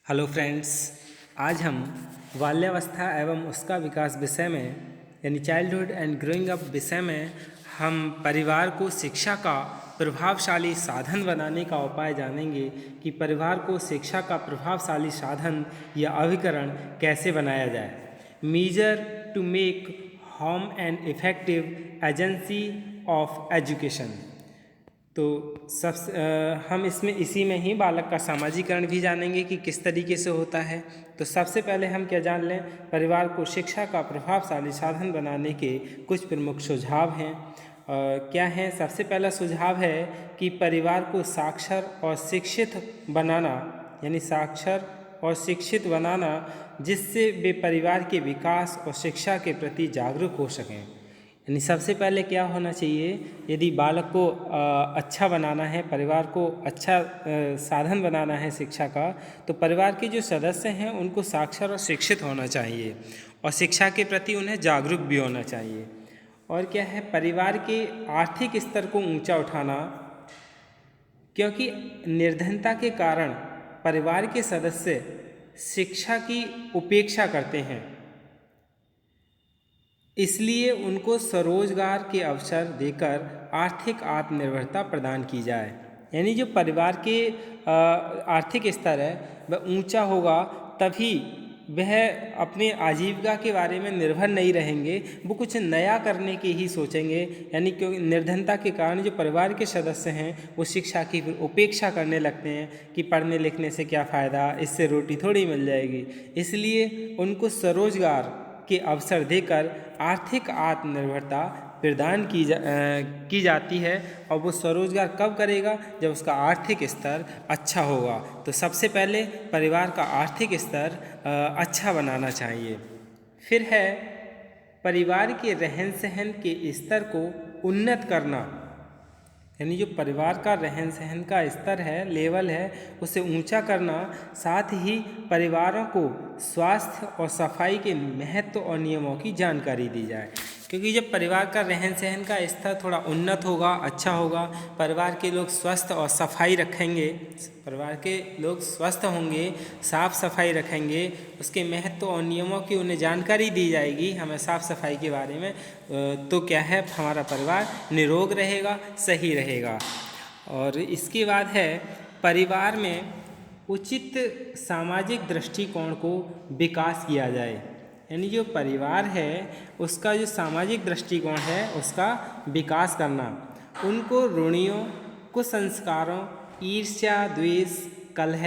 Hello friends, आज हम बाल्यावस्था एवं उसका विकास विषय में यानी चाइल्डहुड एंड ग्रोइंग अप विषय में हम परिवार को शिक्षा का प्रभावशाली साधन बनाने का उपाय जानेंगे कि परिवार को शिक्षा का प्रभावशाली साधन या अभिकरण कैसे बनाया जाए। Measure to make home an effective agency of education. तो हम इसमें इसी में ही बालक का सामाजिकरण भी जानेंगे कि किस तरीके से होता है। तो सबसे पहले हम क्या जान लें, परिवार को शिक्षा का प्रभावशाली साधन बनाने के कुछ प्रमुख सुझाव हैं। क्या हैं? सबसे पहला सुझाव है कि परिवार को साक्षर और शिक्षित बनाना, यानी साक्षर और शिक्षित बनाना, जिससे वे परिवार के विकास और शिक्षा के प्रति जागरूक हो सकें। यानी सबसे पहले क्या होना चाहिए, यदि बालक को अच्छा बनाना है, परिवार को अच्छा साधन बनाना है शिक्षा का, तो परिवार के जो सदस्य हैं उनको साक्षर और शिक्षित होना चाहिए और शिक्षा के प्रति उन्हें जागरूक भी होना चाहिए। और क्या है, परिवार के आर्थिक स्तर को ऊंचा उठाना, क्योंकि निर्धनता के कारण परिवार के सदस्य शिक्षा की उपेक्षा करते हैं, इसलिए उनको स्वरोजगार के अवसर देकर आर्थिक आत्मनिर्भरता प्रदान की जाए। यानी जो परिवार के आर्थिक स्तर है वह ऊंचा होगा, तभी वह अपने आजीविका के बारे में निर्भर नहीं रहेंगे, वो कुछ नया करने की ही सोचेंगे। यानी क्योंकि निर्धनता के कारण जो परिवार के सदस्य हैं वो शिक्षा की उपेक्षा करने लगते हैं कि पढ़ने लिखने से क्या फ़ायदा, इससे रोटी थोड़ी मिल जाएगी। इसलिए उनको स्वरोजगार के अवसर देकर आर्थिक आत्मनिर्भरता प्रदान की जाती है। और वो स्वरोजगार कब करेगा? जब उसका आर्थिक स्तर अच्छा होगा। तो सबसे पहले परिवार का आर्थिक स्तर अच्छा बनाना चाहिए। फिर है परिवार के रहन सहन के स्तर को उन्नत करना, यानी जो परिवार का रहन सहन का स्तर है, लेवल है, उसे ऊंचा करना। साथ ही परिवारों को स्वास्थ्य और सफाई के महत्व और नियमों की जानकारी दी जाए, क्योंकि जब परिवार का रहन सहन का स्तर थोड़ा उन्नत होगा, अच्छा होगा, परिवार के लोग स्वस्थ और सफाई रखेंगे, परिवार के लोग स्वस्थ होंगे, साफ सफाई रखेंगे, उसके महत्व और नियमों की उन्हें जानकारी दी जाएगी हमें साफ सफाई के बारे में, तो क्या है, हमारा परिवार निरोग रहेगा, सही रहेगा। और इसके बाद है परिवार में उचित सामाजिक दृष्टिकोण को विकास किया जाए। यानी जो परिवार है उसका जो सामाजिक दृष्टिकोण है उसका विकास करना, उनको रूढ़ियों, कुसंस्कारों, ईर्ष्या, द्वेष, कलह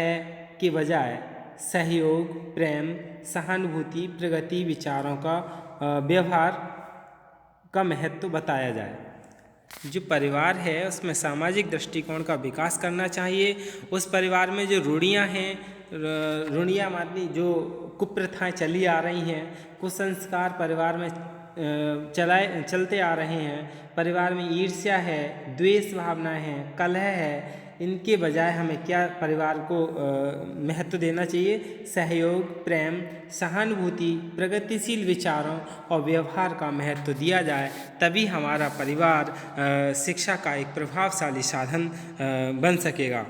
के बजाय सहयोग, प्रेम, सहानुभूति, प्रगति विचारों का व्यवहार का महत्व बताया जाए। जो परिवार है उसमें सामाजिक दृष्टिकोण का विकास करना चाहिए। उस परिवार में जो रूढ़ियाँ हैं, रूढ़ियाँ मानी जो कुप्रथाएं चली आ रही हैं, कुसंस्कार परिवार में चलते आ रहे हैं, परिवार में ईर्ष्या है, द्वेष भावनाएं हैं, कलह है, इनके बजाय हमें क्या परिवार को महत्व देना चाहिए? सहयोग, प्रेम, सहानुभूति, प्रगतिशील विचारों और व्यवहार का महत्व दिया जाए, तभी हमारा परिवार शिक्षा का एक प्रभावशाली साधन बन सकेगा।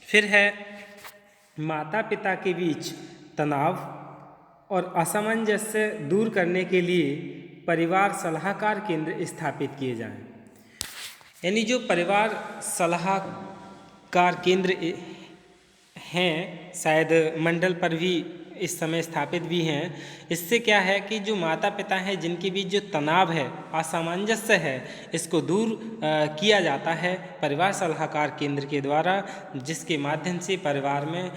फिर है माता पिता के बीच तनाव और असमंजस्य दूर करने के लिए परिवार सलाहकार केंद्र स्थापित किए जाएं। यानी जो परिवार सलाहकार केंद्र हैं, शायद मंडल पर भी इस समय स्थापित भी हैं, इससे क्या है कि जो माता पिता हैं जिनके बीच जो तनाव है, असामंजस्य है, इसको दूर किया जाता है परिवार सलाहकार केंद्र के द्वारा, जिसके माध्यम से परिवार में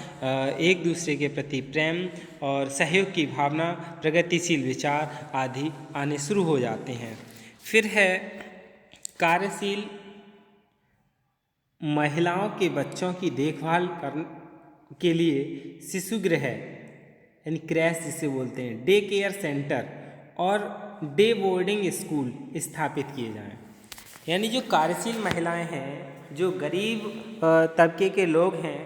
एक दूसरे के प्रति प्रेम और सहयोग की भावना, प्रगतिशील विचार आदि आने शुरू हो जाते हैं। फिर है कार्यशील महिलाओं के बच्चों की देखभाल के लिए शिशु गृह, यानी क्रैश जिसे बोलते हैं, डे केयर सेंटर और डे बोर्डिंग स्कूल स्थापित किए जाएं। यानी जो कार्यशील महिलाएं हैं, जो गरीब तबके के लोग हैं,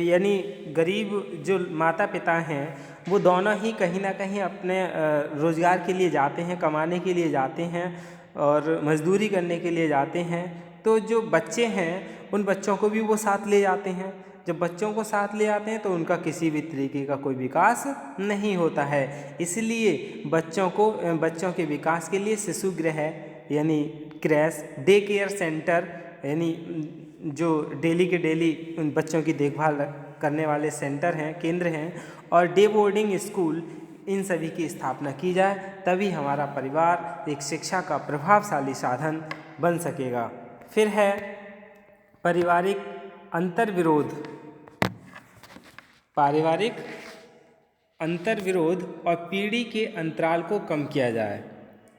यानी गरीब जो माता पिता हैं, वो दोनों ही कहीं ना कहीं अपने रोज़गार के लिए जाते हैं, कमाने के लिए जाते हैं और मजदूरी करने के लिए जाते हैं। तो जो बच्चे हैं उन बच्चों को भी वो साथ ले जाते हैं, जब बच्चों को साथ ले आते हैं तो उनका किसी भी तरीके का कोई विकास नहीं होता है। इसलिए बच्चों के विकास के लिए शिशु गृह यानी क्रैश, डे केयर सेंटर यानी जो डेली के डेली उन बच्चों की देखभाल करने वाले सेंटर हैं, केंद्र हैं, और डे बोर्डिंग स्कूल, इन सभी की स्थापना की जाए, तभी हमारा परिवार एक शिक्षा का प्रभावशाली साधन बन सकेगा। फिर है पारिवारिक अंतर्विरोध। पारिवारिक अंतर्विरोध और पीढ़ी के अंतराल को कम किया जाए।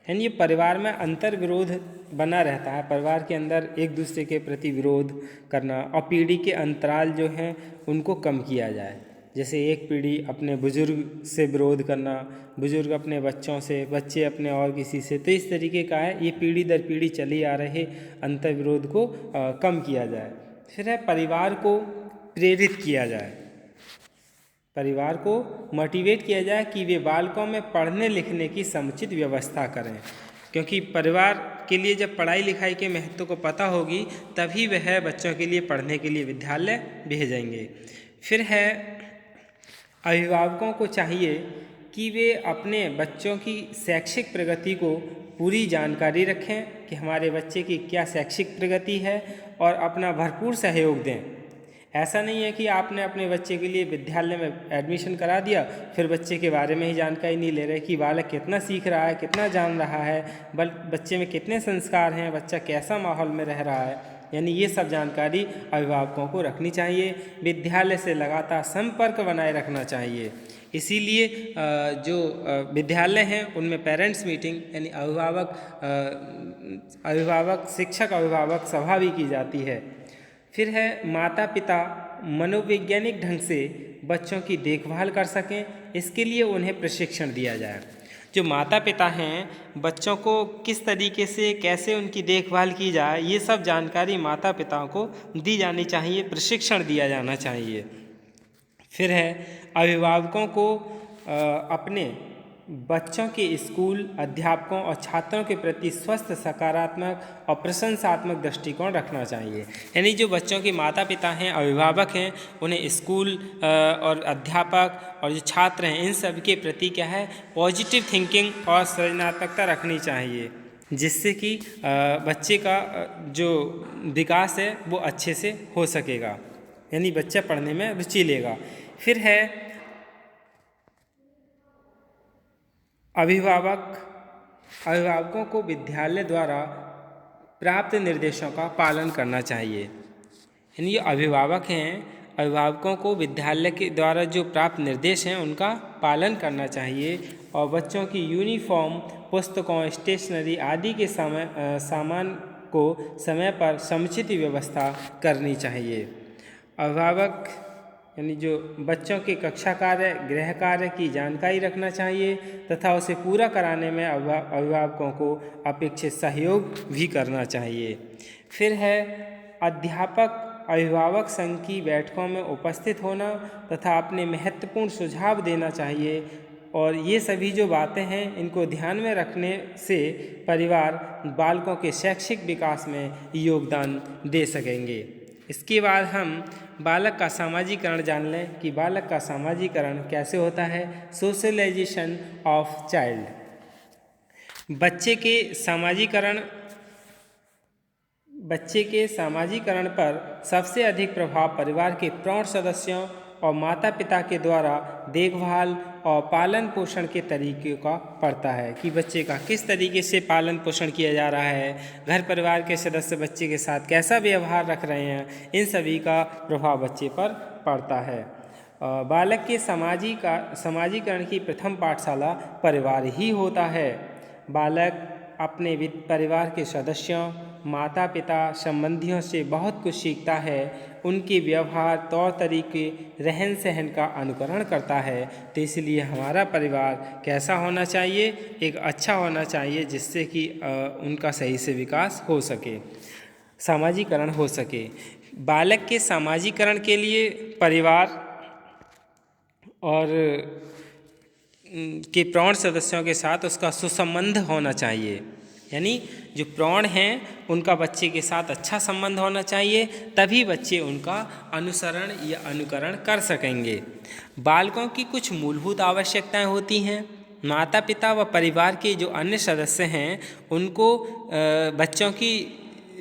यानी ये परिवार में अंतर्विरोध बना रहता है, परिवार के अंदर एक दूसरे के प्रति विरोध करना, और पीढ़ी के अंतराल जो हैं उनको कम किया जाए। जैसे एक पीढ़ी अपने बुजुर्ग से विरोध करना, बुजुर्ग अपने बच्चों से, बच्चे अपने और किसी से, तो इस तरीके का है, ये पीढ़ी दर पीढ़ी चली आ रहे अंतर्विरोध को कम किया जाए। फिर है परिवार को प्रेरित किया जाए, परिवार को मोटिवेट किया जाए कि वे बालकों में पढ़ने लिखने की समुचित व्यवस्था करें, क्योंकि परिवार के लिए जब पढ़ाई लिखाई के महत्व को पता होगी तभी वह बच्चों के लिए पढ़ने के लिए विद्यालय भेजेंगे। फिर है अभिभावकों को चाहिए कि वे अपने बच्चों की शैक्षिक प्रगति को पूरी जानकारी रखें कि हमारे बच्चे की क्या शैक्षिक प्रगति है, और अपना भरपूर सहयोग दें। ऐसा नहीं है कि आपने अपने बच्चे के लिए विद्यालय में एडमिशन करा दिया, फिर बच्चे के बारे में ही जानकारी नहीं ले रहे कि बालक कितना सीख रहा है, कितना जान रहा है, बच्चे में कितने संस्कार हैं, बच्चा कैसा माहौल में रह रहा है। यानी ये सब जानकारी अभिभावकों को रखनी चाहिए। विद्यालय से लगातार संपर्क बनाए रखना चाहिए। इसीलिए जो विद्यालय हैं उनमें पेरेंट्स मीटिंग यानी अभिभावक शिक्षक अभिभावक सभा भी की जाती है। फिर है माता पिता मनोवैज्ञानिक ढंग से बच्चों की देखभाल कर सकें, इसके लिए उन्हें प्रशिक्षण दिया जाए। जो माता पिता हैं बच्चों को किस तरीके से कैसे उनकी देखभाल की जाए, ये सब जानकारी माता पिताओं को दी जानी चाहिए, प्रशिक्षण दिया जाना चाहिए। फिर है अभिभावकों को अपने बच्चों के स्कूल, अध्यापकों और छात्रों के प्रति स्वस्थ, सकारात्मक और प्रशंसात्मक दृष्टिकोण रखना चाहिए। यानी जो बच्चों के माता पिता हैं, अभिभावक हैं, उन्हें स्कूल और अध्यापक और जो छात्र हैं इन सब के प्रति क्या है, पॉजिटिव थिंकिंग और सृजनात्मकता रखनी चाहिए, जिससे कि बच्चे का जो विकास है वो अच्छे से हो सकेगा, यानी बच्चा पढ़ने में रुचि लेगा। फिर है अभिभावकों को विद्यालय द्वारा प्राप्त निर्देशों का पालन करना चाहिए। यानी ये अभिभावक हैं, अभिभावकों को विद्यालय के द्वारा जो प्राप्त निर्देश हैं उनका पालन करना चाहिए, और बच्चों की यूनिफॉर्म, पुस्तकों, स्टेशनरी आदि के सामान को समय पर समुचित व्यवस्था करनी चाहिए। अभिभावक यानी जो बच्चों के कक्षा कार्य, गृह कार्य की जानकारी रखना चाहिए तथा उसे पूरा कराने में अभिभावकों को अपेक्षित सहयोग भी करना चाहिए। फिर है अध्यापक अभिभावक संघ की बैठकों में उपस्थित होना तथा अपने महत्वपूर्ण सुझाव देना चाहिए, और ये सभी जो बातें हैं इनको ध्यान में रखने से परिवार बालकों के शैक्षिक विकास में योगदान दे सकेंगे। इसके बाद हम बालक का सामाजिकरण जान लें कि बालक का सामाजिकरण कैसे होता है। Socialization of child. बच्चे के सामाजिकरण पर सबसे अधिक प्रभाव परिवार के प्रौढ़ सदस्यों और माता पिता के द्वारा देखभाल और पालन पोषण के तरीके का पड़ता है कि बच्चे का किस तरीके से पालन पोषण किया जा रहा है, घर परिवार के सदस्य बच्चे के साथ कैसा व्यवहार रख रहे हैं, इन सभी का प्रभाव बच्चे पर पड़ता है। बालक के सामाजिकरण की प्रथम पाठशाला परिवार ही होता है। बालक अपने परिवार के सदस्यों, माता पिता, संबंधियों से बहुत कुछ सीखता है, उनके व्यवहार, तौर तरीके, रहन सहन का अनुकरण करता है। तो इसलिए हमारा परिवार कैसा होना चाहिए, एक अच्छा होना चाहिए, जिससे कि उनका सही से विकास हो सके, सामाजिकरण हो सके। बालक के सामाजिकरण के लिए परिवार और के प्रौढ़ सदस्यों के साथ उसका सुसंबंध होना चाहिए। यानी जो प्रौढ़ हैं उनका बच्चे के साथ अच्छा संबंध होना चाहिए, तभी बच्चे उनका अनुसरण या अनुकरण कर सकेंगे। बालकों की कुछ मूलभूत आवश्यकताएं होती हैं। माता पिता व परिवार के जो अन्य सदस्य हैं उनको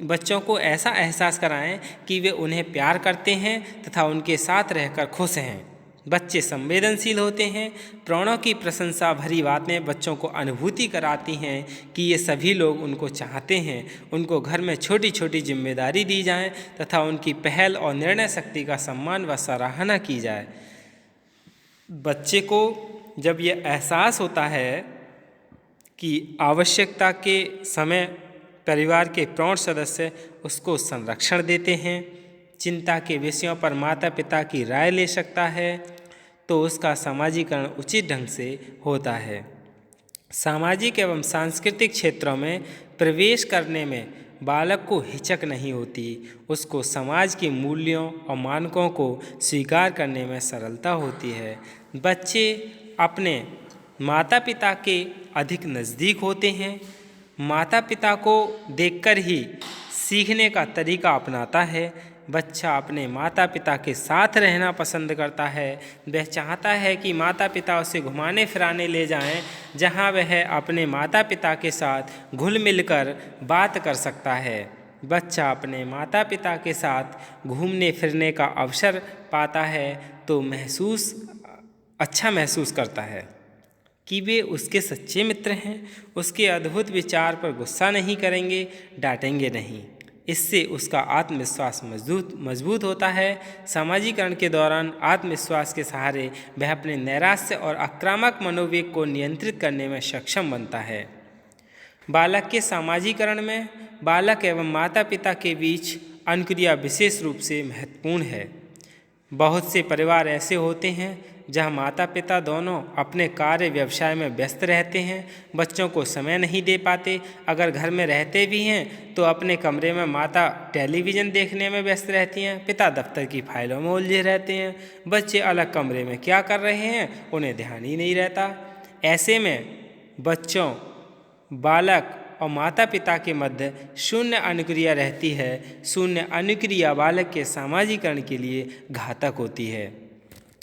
बच्चों को ऐसा एहसास कराएं कि वे उन्हें प्यार करते हैं तथा उनके साथ रहकर खुश हैं। बच्चे संवेदनशील होते हैं। प्रौढ़ों की प्रशंसा भरी बातें बच्चों को अनुभूति कराती हैं कि ये सभी लोग उनको चाहते हैं। उनको घर में छोटी छोटी जिम्मेदारी दी जाए तथा उनकी पहल और निर्णय शक्ति का सम्मान व सराहना की जाए। बच्चे को जब ये एहसास होता है कि आवश्यकता के समय परिवार के प्रौढ़ सदस्य उसको संरक्षण देते हैं, चिंता के विषयों पर माता पिता की राय ले सकता है, तो उसका सामाजिकरण उचित ढंग से होता है। सामाजिक एवं सांस्कृतिक क्षेत्रों में प्रवेश करने में बालक को हिचक नहीं होती। उसको समाज के मूल्यों और मानकों को स्वीकार करने में सरलता होती है। बच्चे अपने माता पिता के अधिक नज़दीक होते हैं। माता पिता को देखकर ही सीखने का तरीका अपनाता है। बच्चा अपने माता पिता के साथ रहना पसंद करता है। वह चाहता है कि माता पिता उसे घुमाने फिराने ले जाएं, जहां वह अपने माता पिता के साथ घुल मिलकर बात कर सकता है। बच्चा अपने माता पिता के साथ घूमने फिरने का अवसर पाता है तो अच्छा महसूस करता है कि वे उसके सच्चे मित्र हैं। उसके अद्भुत विचार पर गुस्सा नहीं करेंगे, डांटेंगे नहीं। इससे उसका आत्मविश्वास मजबूत होता है। सामाजिकरण के दौरान आत्मविश्वास के सहारे वह अपने नैराश्य और आक्रामक मनोवेग को नियंत्रित करने में सक्षम बनता है। बालक के सामाजिकरण में बालक एवं माता पिता के बीच अनुक्रिया विशेष रूप से महत्वपूर्ण है। बहुत से परिवार ऐसे होते हैं जहां माता पिता दोनों अपने कार्य व्यवसाय में व्यस्त रहते हैं, बच्चों को समय नहीं दे पाते। अगर घर में रहते भी हैं तो अपने कमरे में माता टेलीविज़न देखने में व्यस्त रहती हैं, पिता दफ्तर की फाइलों में उलझे रहते हैं। बच्चे अलग कमरे में क्या कर रहे हैं उन्हें ध्यान ही नहीं रहता। ऐसे में बच्चों, बालक और माता पिता के मध्य शून्य अनुक्रिया रहती है। शून्य अनुक्रिया बालक के सामाजिकरण के लिए घातक होती है।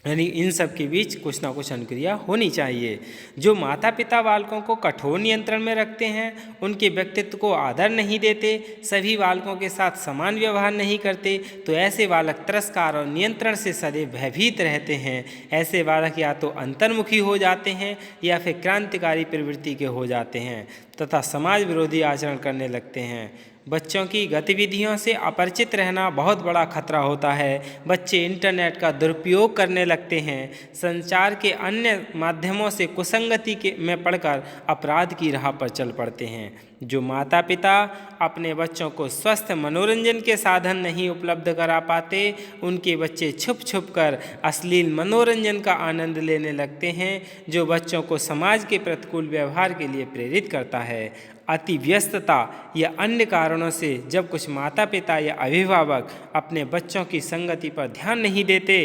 यानी इन सब के बीच कुछ ना कुछ अनुक्रिया होनी चाहिए। जो माता पिता बालकों को कठोर नियंत्रण में रखते हैं, उनके व्यक्तित्व को आदर नहीं देते, सभी बालकों के साथ समान व्यवहार नहीं करते, तो ऐसे बालक तिरस्कार और नियंत्रण से सदैव भयभीत रहते हैं। ऐसे बालक या तो अंतर्मुखी हो जाते हैं या फिर क्रांतिकारी प्रवृत्ति के हो जाते हैं तथा समाज विरोधी आचरण करने लगते हैं। बच्चों की गतिविधियों से अपरिचित रहना बहुत बड़ा खतरा होता है। बच्चे इंटरनेट का दुरुपयोग करने लगते हैं, संचार के अन्य माध्यमों से कुसंगति में पड़कर अपराध की राह पर चल पड़ते हैं। जो माता पिता अपने बच्चों को स्वस्थ मनोरंजन के साधन नहीं उपलब्ध करा पाते, उनके बच्चे छुप छुप कर अश्लील मनोरंजन का आनंद लेने लगते हैं, जो बच्चों को समाज के प्रतिकूल व्यवहार के लिए प्रेरित करता है। अति व्यस्तता या अन्य कारणों से जब कुछ माता पिता या अभिभावक अपने बच्चों की संगति पर ध्यान नहीं देते,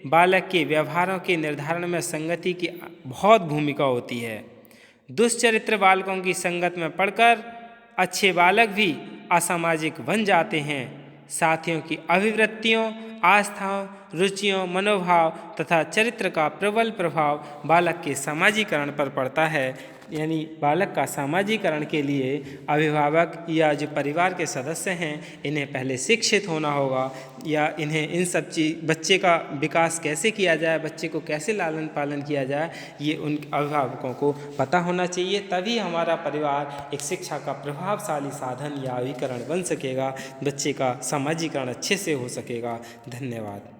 बालक के व्यवहारों के निर्धारण में संगति की बहुत भूमिका होती है। दुष्चरित्र बालकों की संगत में पड़कर अच्छे बालक भी असामाजिक बन जाते हैं। साथियों की अभिवृत्तियों, आस्थाओं, रुचियों, मनोभाव तथा चरित्र का प्रबल प्रभाव बालक के सामाजिकरण पर पड़ता है। यानी बालक का सामाजिकरण के लिए अभिभावक या जो परिवार के सदस्य हैं, इन्हें पहले शिक्षित होना होगा या इन्हें इन सब बच्चे का विकास कैसे किया जाए, बच्चे को कैसे लालन पालन किया जाए, ये उन अभिभावकों को पता होना चाहिए। तभी हमारा परिवार एक शिक्षा का प्रभावशाली साधन या अभिकरण बन सकेगा, बच्चे का सामाजिकरण अच्छे से हो सकेगा। धन्यवाद।